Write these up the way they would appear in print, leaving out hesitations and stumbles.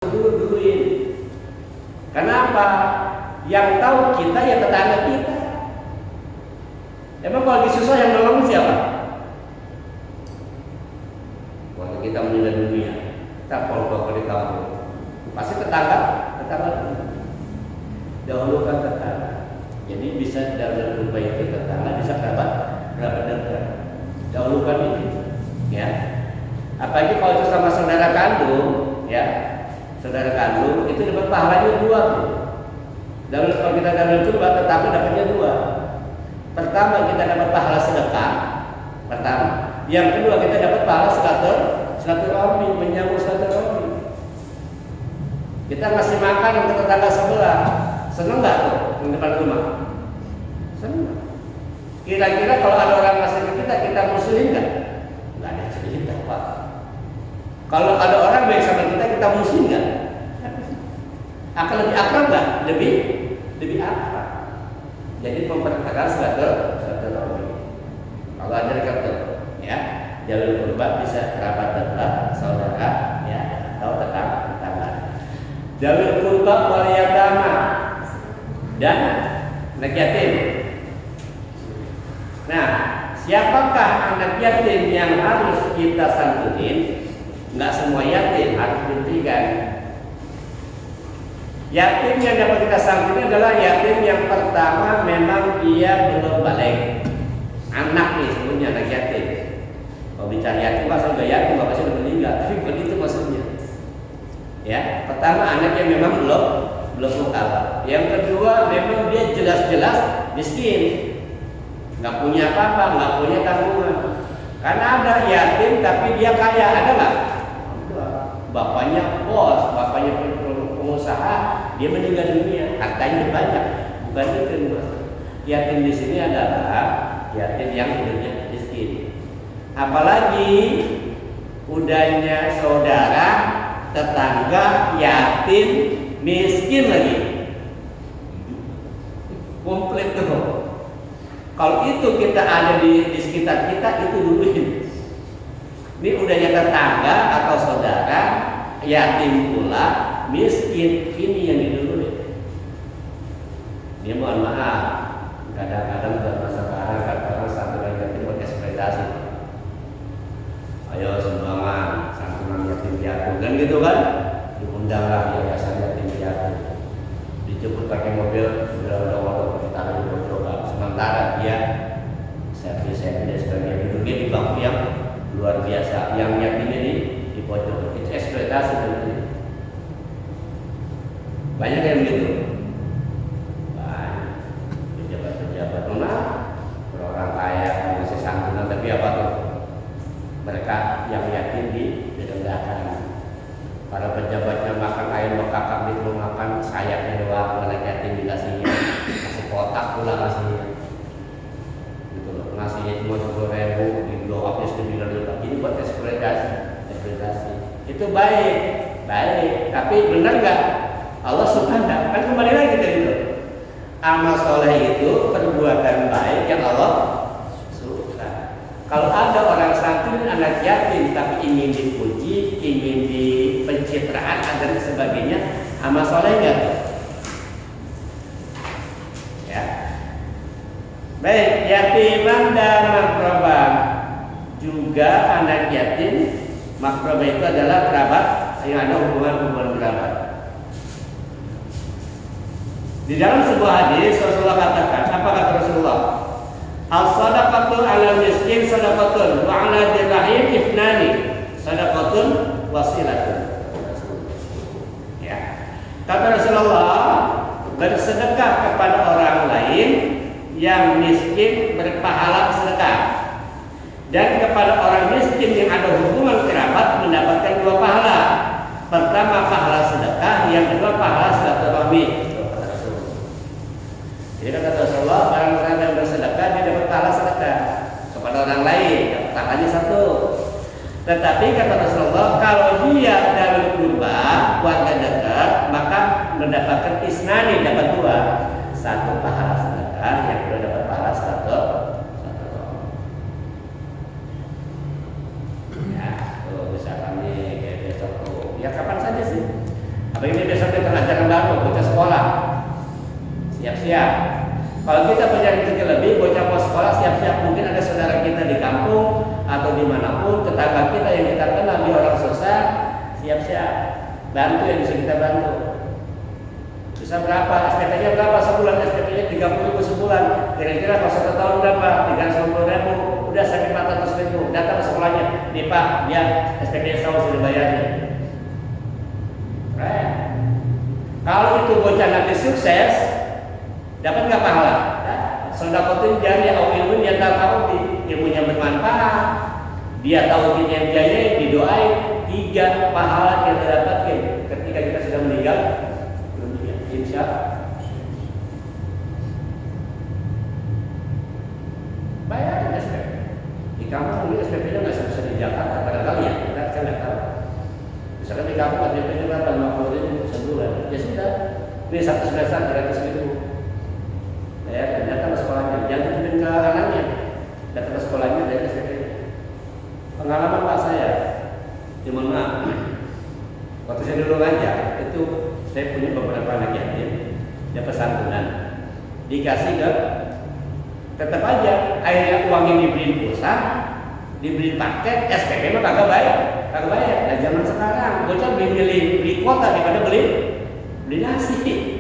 duluin. Kenapa? Yang tahu kita ya tetangga kita. Emang kalau lagi susah yang nolong siapa? Waktu kita meninggal dunia, kita bawa di kampung, pasti tetangga dulu. Dahulukan tetangga. Jadi bisa dalam rupa itu tetangga, bisa kerabat dekat. Dahulukan itu, ya. Apalagi kalau itu sama saudara kandung, ya. Saudara kandung itu dapat pahalanya 2 tuh. Dan kalau kita dalam itu tetangga dapatnya 2. Pertama kita dapat pahala sedekah. Pertama. Yang kedua kita dapat pahala silaturahmi, menyambung silaturahmi. Kita ngasih makan ke tetangga sebelah. Seneng nggak tuh di depan rumah? Seneng. Kira-kira kalau ada orang ngasih ke kita musuhin nggak? Nggak ada cerita, Pak. Kalau ada orang baik sama kita musuhin nggak? Akan lebih akrab nggak? Lebih akrab. Jadi memperkerat silaturahmi. Kalau ada kata, ya, jalur kurban bisa kerabat dekat, saudara, ya, atau tetangga. Jalur kurban wal yatama dan anak yatim. Nah, siapakah anak yatim yang harus kita santunin? Enggak semua yatim harus diberikan. Yatim yang dapat kita santunin adalah yatim yang pertama memang dia belum balik. Anak nih sebelumnya anak yatim. Kalau bicara yatim masa udah yatim, bapak sudah meninggal. Tapi bukan itu maksudnya. Ya, pertama anak yang memang belum mukallaf. Yang kedua memang dia jelas-jelas miskin, nggak punya apa-apa, nggak punya tanggungan. Karena ada yatim tapi dia kaya, ada nggak? Bapaknya bos, bapaknya pengusaha, dia meninggal dunia, hartanya banyak. Bukan itu mas. Yatim di sini adalah yatim yang hidupnya miskin. Apalagi udahnya saudara, tetangga, yatim, miskin lagi, komplit tuh. Kalau itu kita ada di sekitar kita, itu duluin. Ini udahnya tetangga atau saudara, yatim pula, miskin, ini yang diduluin. Dia mohon maaf, kadang-kadang dalam masa sekarang kadang-kadang santunan yatim buat eksploitasi. Ayo sumbangan santunan yatim piatu, kan gitu kan? Diundang lah yayasan yatim piatu, dijemput pakai mobil, udah ditaruh di pojokan. Sementara dia servis dan sebagainya duduknya di bangku yang luar biasa, yang yatimnya di pojok. Itu eksploitasi begitu. Banyak yang gitu. Banyak pejabat-pejabat orang kaya masih santunan, tapi apa tuh? Mereka yang yatim didendahkan. Para pejabatnya makan ayam bekakak di rumah, makan sayapnya doang, anak yatim dikasihnya, kasih kotak pula kasihnya. Gitu loh, ngasihnya cuma 10.000, di blow up-nya 9 juta. Ini buat eksploitasi. Itu baik, tapi benar nggak? Allah suka nggak? Kan kembali lagi tadi itu. Amal soleh itu perbuatan baik yang Allah suka. Kalau ada orang santun anak yatim tapi ingin dipuji, ingin di pencitraan dan sebagainya, amal soleh nggak? Ya. Baik, yatiman dan makrobah. Juga anak yatim, makrobah itu adalah kerabat yang ada hubungan kerabat. Di dalam sebuah hadis Rasulullah katakan, apa kata Rasulullah? As-sadaqatu 'ala miskin sadaqatun wa 'ala dirahim ifnani sadaqatun wasilatun. Ya. Kata Rasulullah, bersedekah kepada orang lain yang miskin berpahala sedekah, dan kepada orang miskin yang ada hubungan kerabat mendapatkan 2 pahala. Pertama pahala sedekah, yang kedua pahala silaturahmi. Jadi kata Rasulullah, orang yang bersedekah dia dapat pahala sedekah kepada orang lain, pahalanya 1. Tetapi kata Rasulullah, kalau dia darul qurba, warga dekat, maka mendapatkan isnani, dapat 2. 1 pahala sedekah, yang kedua dapat pahala satu. Ya, tuh misalkan nih kayak besok tuh, ya kapan saja sih. Apalagi besok kita ajaran baru, bocah sekolah, siap-siap. Kalau kita punya rezeki lebih, bocah mau sekolah siap-siap. Mungkin ada saudara kita di kampung atau dimanapun, tetangga kita yang kita kenal di orang susah, siap-siap. Bantu yang bisa kita bantu. Bisa berapa? SPP-nya berapa sebulan? SPP-nya 30.000 sebulan. Kira-kira kalau 1 tahun berapa? 350.000. Udah sampai 400.000. Datang ke sekolahnya. Nih Pak, dia SPP-nya setahun sudah bayarnya. Kalau itu bocah nanti sukses, dapat nggak pahala? Sedekah jariah atau ilmu dia tahu ilmunya bermanfaat, dia tahu dia jaya, didoain, 3 pahala yang kita dapatkan ketika kita sudah meninggal dunia. Insya bayar SPP. Di kampung ini SPP-nya nggak sebesar di Jakarta, barangkali ya, kita nggak tahu. Misalkan di kampung SPP-nya berapa? 50.000 sebulan. Ya sudah, ini 1 semester 300.000. Ya, dan datang ke sekolahnya, jangan tunjukin ke anaknya, datang ke sekolahnya dari SPP. Pengalaman Pak saya, mohon maaf, waktu saya dulu ngajar, itu saya punya beberapa anak yatim, dia pesantren, dikasih ke, tetap aja, akhirnya uang yang dibeliin pulsa, dibeli paket, SPP mah kagak bayar. Nah zaman sekarang, bocah beli kuota daripada beli nasi.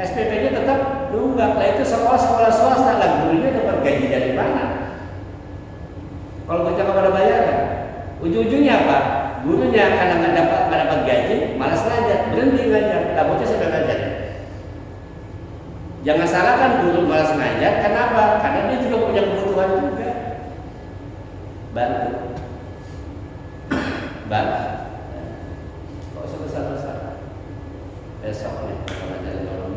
SPP-nya tetap nunggak. Lah itu sekolah swasta lah, gurunya dapat gaji dari mana? Kalau bocah kepada bayaran, ujung-ujungnya apa? Gurunya karena nggak dapat gaji, malas ngajar, berhenti ngajar. Lah bocah sudah ngajar. Jangan salahkan guru malas ngajar, kenapa? Karena dia juga punya kebutuhan juga. Bantu. Kok sebesar-besar? Besok nih,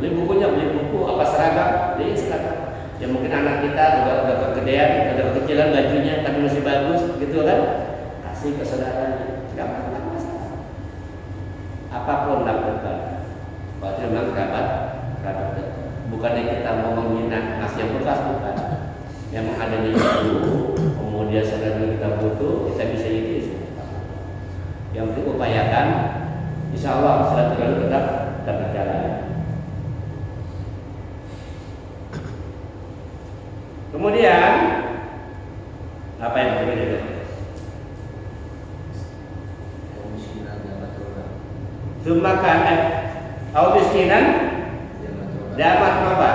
beli bukunya, beli buku, apa seragam, beli seragam. Ya mungkin anak kita udah kegedean, udah kekecilan bajunya, tapi masih bagus, gitu kan? Kasih ke saudaranya, nggak masalah. Apapun lakukan. Kalau memang kerabat dekat. Bukannya kita mau menghina ngasih yang bekas, bukan. Yang ada di situ, kemudian saudara kita butuh, kita bisa itu. Yang penting upayakan, insya Allah silaturahmi tetap berjalan. Kemudian apa yang berbeda? Semakan atau miskinan dapat roba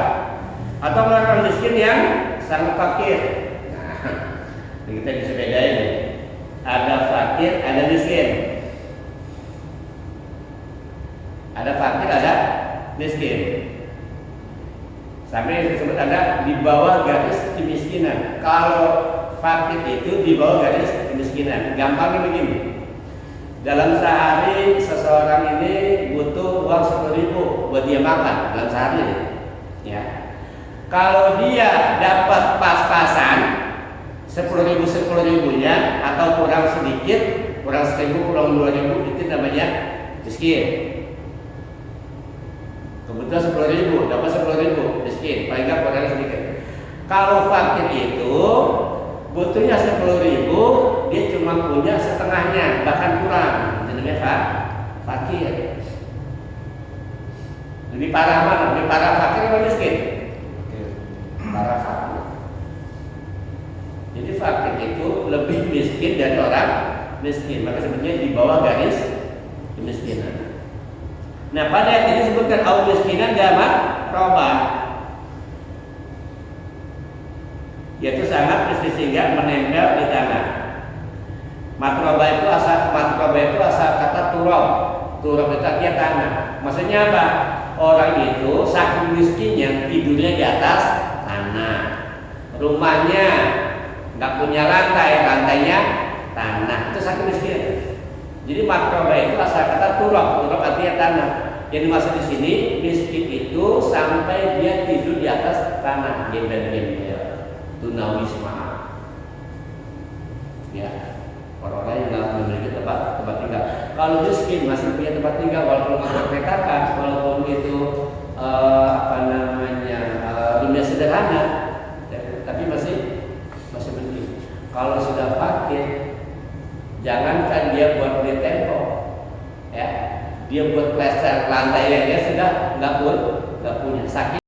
atau orang miskin yang sangat fakir. Nah, kita bisa bedain nih. Ada fakir, ada miskin. Ada fakir, ada miskin. Sampai yang disebut ada di bawah garis kemiskinan. Kalau fakir itu di bawah garis kemiskinan. Gampangnya begini. Dalam sehari seseorang ini butuh uang 10.000 buat dia makan dalam sehari. Ya. Kalau dia dapat pas-pasan 10.000-10.000-nya atau kurang sedikit, kurang 1.000, kurang 2.000, itu namanya miskin. Kebetulan 10.000, dapat 10.000, miskin, paling nggak kurang sedikit. Kalau fakir itu butuhnya 10.000, dia cuma punya setengahnya, bahkan kurang. Itu namanya fakir. Lebih parah mana? Lebih parah fakir atau miskin? Parah fakir. Jadi fakir itu lebih miskin dari orang miskin. Maka sebenarnya di bawah garis kemiskinan. Nah pada ayat ini disebutkan au miskinan damat roba, yaitu sangat miskin sehingga menempel di tanah. Matroba itu asal kata turab. Turab itu artinya tanah. Maksudnya apa? Orang itu saking miskinnya tidurnya di atas tanah. Rumahnya nggak punya lantai, lantainya tanah. Itu saking miskin. Jadi matroba itu asal kata turab. Turab artinya tanah. Yang dimaksud di sini miskin itu sampai dia tidur di atas tanah. Gembel-gembel. Tunawisma. Ya. Orang-orang yang nggak memiliki tempat tinggal. Kalau miskin masih punya tempat tinggal, walaupun nggak petakan, walaupun itu dunia sederhana, tapi masih penting. Kalau sudah fakir, jangankan dia buat beli tembok, ya dia buat plester ke lantai, dia sudah nggak punya sakit.